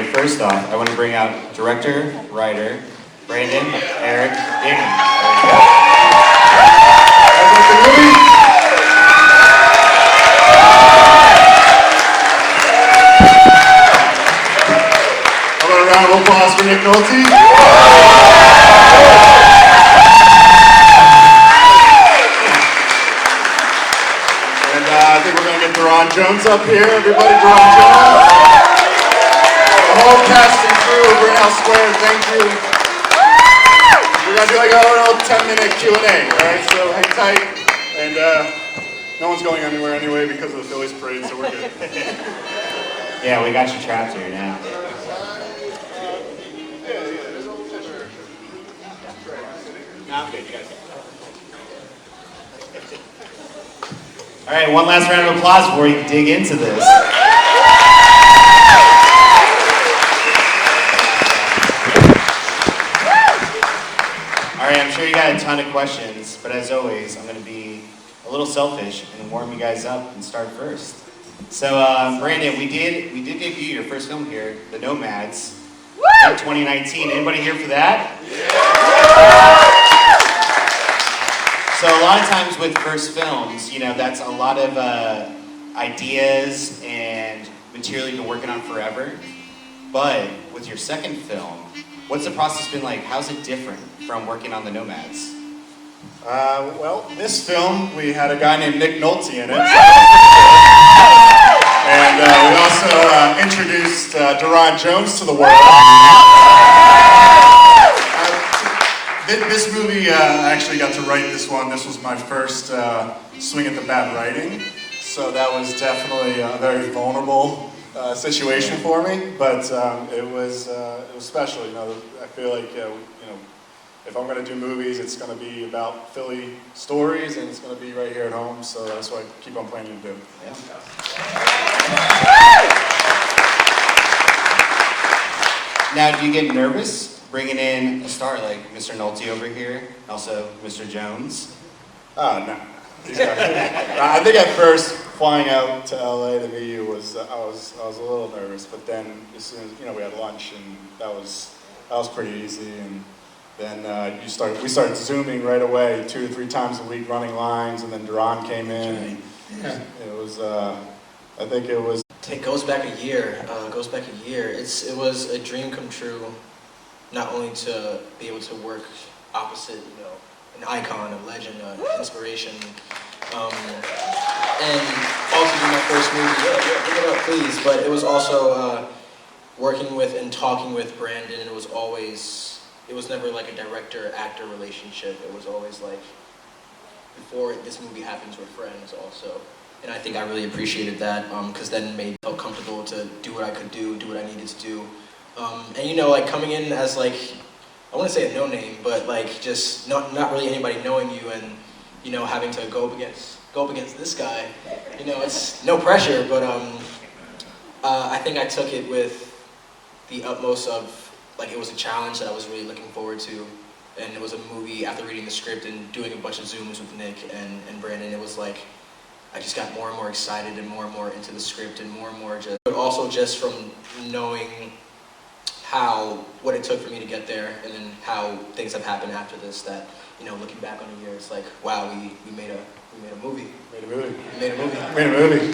right, first off, I want to bring out director, writer, Brandon Eric Kamin. How about a round of applause for Nick Nolte? And I think we're going to get Dharon Jones up here. Everybody, Dharon Jones. The whole cast and crew of Rittenhouse Square, thank you. We're going to do like a little 10-minute Q&A, alright? So hang tight. And no one's going anywhere anyway because of the Phillies parade, so we're good. Yeah, we got you trapped here now. No, I'm good. You guys. All right, one last round of applause before we dig into this. All right, I'm sure you got a ton of questions, but as always, I'm going to be a little selfish and warm you guys up and start first. So, Brandon, we did debut your first film here, The Nomads, in 2019. Anybody here for that? Yeah. So a lot of times with first films, you know, that's a lot of ideas and material you've been working on forever. But with your second film, what's the process been like? How's it different from working on The Nomads? Well, this film, we had a guy named Nick Nolte in it. And we also introduced Dharon Jones to the world. This movie, I actually got to write this one. This was my first swing at the bat writing. So that was definitely a very vulnerable situation for me. But it was special. You know, I feel like you know, if I'm going to do movies, it's going to be about Philly stories, and it's going to be right here at home. So that's what I keep on planning to do. Yeah. Now, do you get nervous bringing in a star like Mr. Nolte over here, also Mr. Jones? Oh, no. I think at first flying out to LA to meet you was I was a little nervous, but then as soon as we had lunch, and that was pretty easy. And then we started zooming right away 2 to 3 times a week, running lines, and then Dharon came in, and it was I think it was. It goes back a year. It was a dream come true, not only to be able to work opposite, an icon, a legend, an inspiration, and also do my first movie. Yeah, pick it up, please. But it was also working with and talking with Brandon. And it was never like a director-actor relationship. It was always like, before this movie happens, we're friends also. And I think I really appreciated that, because then it made me feel comfortable to do what I could do what I needed to do. And like coming in as like, I wouldn't say a no-name, but like just not really anybody knowing you, and having to go up against this guy, it's no pressure, but I think I took it with the utmost of, like, it was a challenge that I was really looking forward to, and it was a movie after reading the script and doing a bunch of Zooms with Nick and Brandon. It was like, I just got more and more excited and more into the script, and more but also just from knowing what it took for me to get there, and then how things have happened after this, that, looking back on a year, it's like, wow, we made a movie. Made a movie. Made a movie. Made a movie.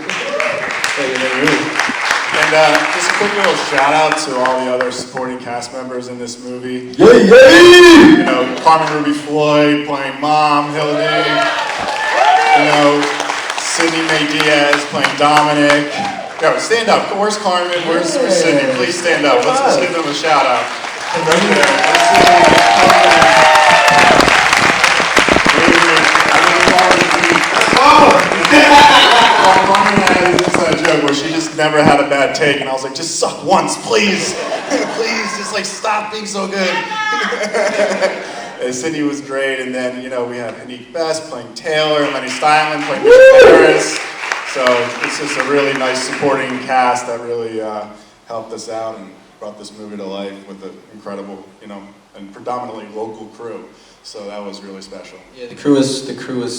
And just a quick little shout out to all the other supporting cast members in this movie. Yay! Carmen Ruby Floyd playing Mom, Hildy. Sydney Mae Diaz playing Dominic. Yo, stand up. Where's Carmen? Where's Sydney? Please stand up. Let's give them a shout out. Carmen had this joke where she just never had a bad take, and I was like, just suck once, please. Please, just like stop being so good. And Sydney was great, and then we had Hanique Best playing Taylor, and Lenny Steinman playing Mr. Ferris. So it's just a really nice supporting cast that really helped us out and brought this movie to life with an incredible, and predominantly local crew. So that was really special. Yeah, the crew is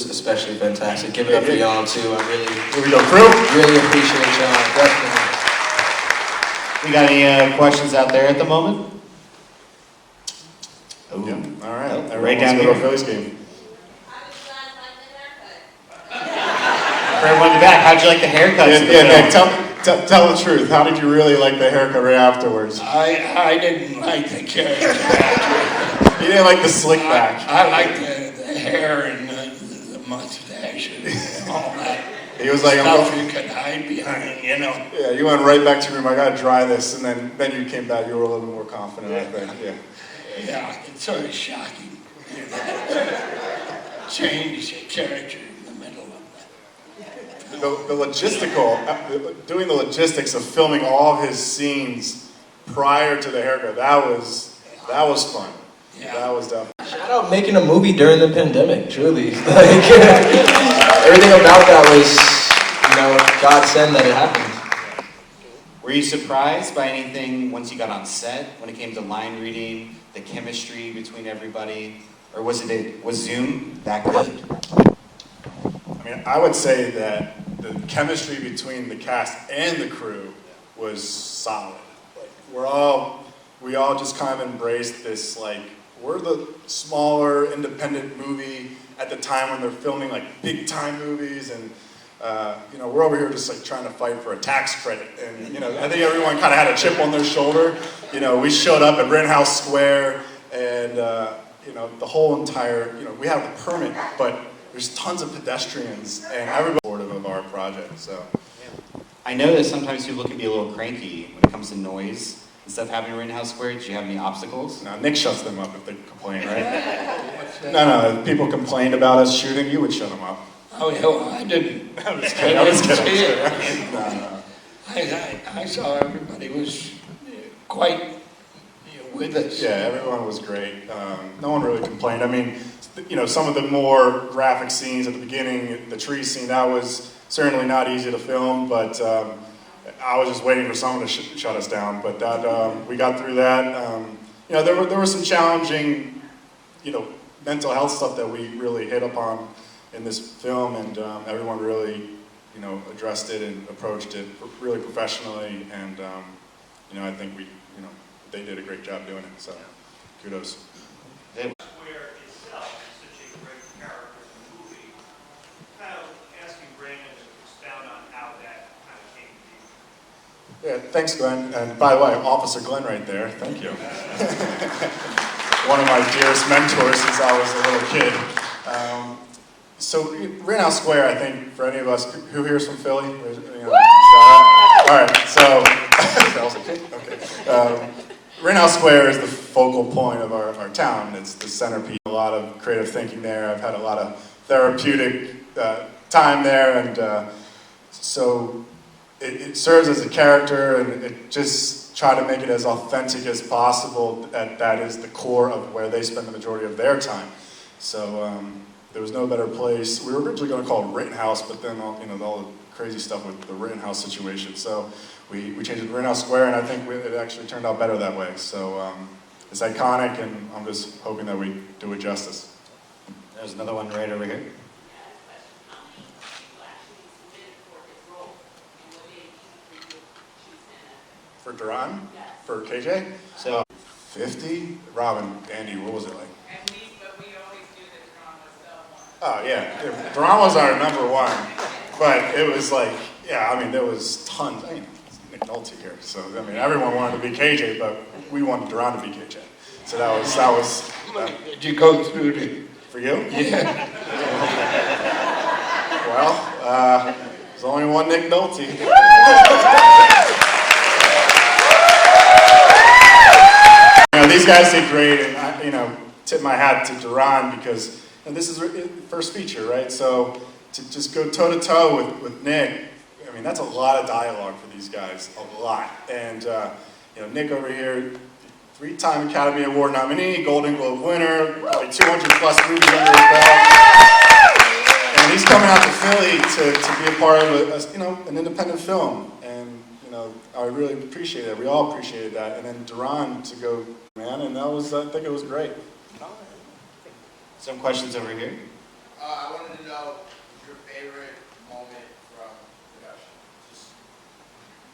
especially fantastic. Give it up for y'all too. I really, here we go, crew. Really appreciate y'all. Definitely. We got any questions out there at the moment? Ooh. Yeah. All right. Right Everyone down wants to go here. Phillies game. For everyone in the back, how'd you like the haircuts? Nick, tell the truth. How did you really like the haircut right afterwards? I didn't like the character. You didn't like the slick back. I liked the hair and the mustache and all that. He was like, stuff you could hide behind, you know. Yeah, you went right back to your room. I gotta dry this, and then you came back. You were a little more confident, I think. Yeah. Yeah, it's sort of shocking. You know, change the character in the middle of The logistical, doing the logistics of filming all of his scenes prior to the haircut, that was fun. Yeah. That was definitely. Shout out making a movie during the pandemic, truly. Like, everything about that was, you know, God send that it happened. Were you surprised by anything once you got on set when it came to line reading, the chemistry between everybody, or was Zoom that good? I mean, I would say that the chemistry between the cast and the crew was solid. Like, we all just kind of embraced this, like, we're the smaller independent movie at the time when they're filming like big time movies, and you know, we're over here just like trying to fight for a tax credit, and you know, I think everyone kind of had a chip on their shoulder. You know, we showed up at Rittenhouse Square, and you know, the whole entire, you know, we have the permit, but there's tons of pedestrians, and everybody's supportive of our project. So I know that sometimes people can be a little cranky when it comes to noise and stuff happening in Rittenhouse Square. Did you have any obstacles? now Nick shuts them up if they complain, right? No, if people complained about us shooting, you would shut them up. Oh, yeah, well, I didn't. I was kidding. I was didn't kidding. see it. No. I saw everybody was quite with us. Yeah, everyone was great. No one really complained. I mean, you know, some of the more graphic scenes at the beginning, the tree scene, that was certainly not easy to film, but I was just waiting for someone to shut us down. But that we got through that. You know, there were some challenging, you know, mental health stuff that we really hit upon in this film, and everyone really, you know, addressed it and approached it really professionally, and you know, I think they did a great job doing it. So, kudos. Square itself is such a great character in the movie. Kind of asking Brandon to expound on how that kind of came to be. Yeah, thanks, Glenn. And by the way, Officer Glenn right there. Thank you. One of my dearest mentors since I was a little kid. So Rittenhouse Square, I think, for any of us, who here is from Philly? You know, all right, so, that was okay. Rittenhouse Square is the focal point of our town. It's the centerpiece. A lot of creative thinking there. I've had a lot of therapeutic time there, and so it serves as a character, and it just try to make it as authentic as possible. That is the core of where they spend the majority of their time. So there was no better place. We were originally going to call it Rittenhouse, but then all the crazy stuff with the Rittenhouse situation. So we changed it to Rittenhouse Square, and I think it actually turned out better that way. So it's iconic, and I'm just hoping that we do it justice. There's another one right over here. For Dharon? For KJ? So 50? Robin, Andy, what was it like? But we always do the drama stuff. Oh yeah, Dharon was our number one, but it was like, yeah, I mean, there was tons. I mean, Nick Nolte here, so I mean, everyone wanted to be KJ, but we wanted Dharon to be KJ. So that was Did you go through the... for you. Yeah. Well, there's only one Nick Nolte. You know, these guys did great, and I, tip my hat to Dharon because this is his first feature, right? So to just go toe to toe with Nick, I mean, that's a lot of dialogue for these guys, a lot. And Nick over here, 3-time Academy Award nominee, Golden Globe winner, probably 200 plus movies under his belt. And he's coming out to Philly to be a part of an independent film. And I really appreciate it. We all appreciated that. And then Dharon to go, man, and I think it was great. some questions over here. I wanted to know your favorite moment from production. Just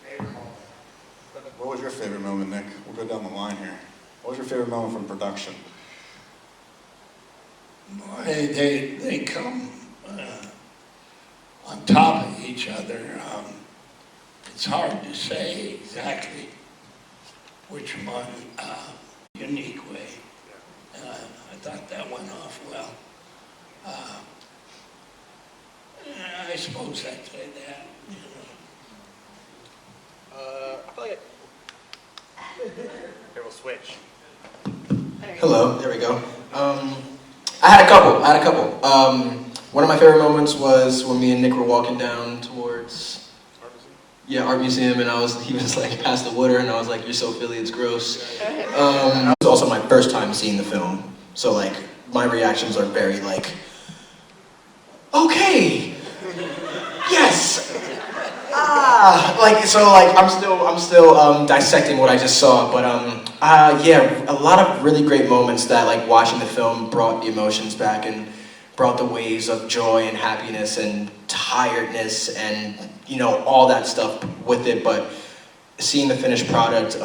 favorite moment. What was your favorite moment, Nick? We'll go down the line here. What was your favorite moment from production? They come on top of each other. It's hard to say exactly which one, unique way. I thought that went off well. I suppose I'd say that, you know. I feel like Here, we'll switch. Hello, there we go. I had a couple. One of my favorite moments was when me and Nick were walking down towards Art Museum, and he was like, pass the water, and I was like, you're so Philly, it's gross. It was also my first time seeing the film, so like, my reactions are very like, okay, yes, I'm still dissecting what I just saw, but yeah, a lot of really great moments that like watching the film brought the emotions back and brought the waves of joy and happiness and tiredness and all that stuff with it. But seeing the finished product,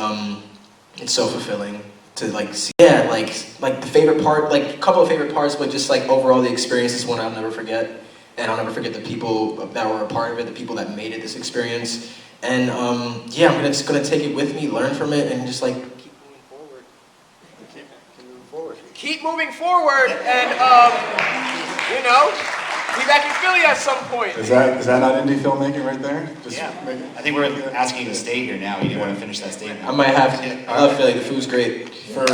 it's so fulfilling to like see. Yeah, like the favorite part, like a couple of favorite parts, but just like overall the experience is one I'll never forget. And I'll never forget the people that were a part of it, the people that made it this experience. And yeah, I'm just gonna take it with me, learn from it, and just like keep moving forward. Keep moving forward, and be back in Philly at some point. Is that not indie filmmaking right there? Just Yeah. make it- I think we're asking you to stay here now. You didn't want to finish that statement. I might have to. I love Philly. The food's great. For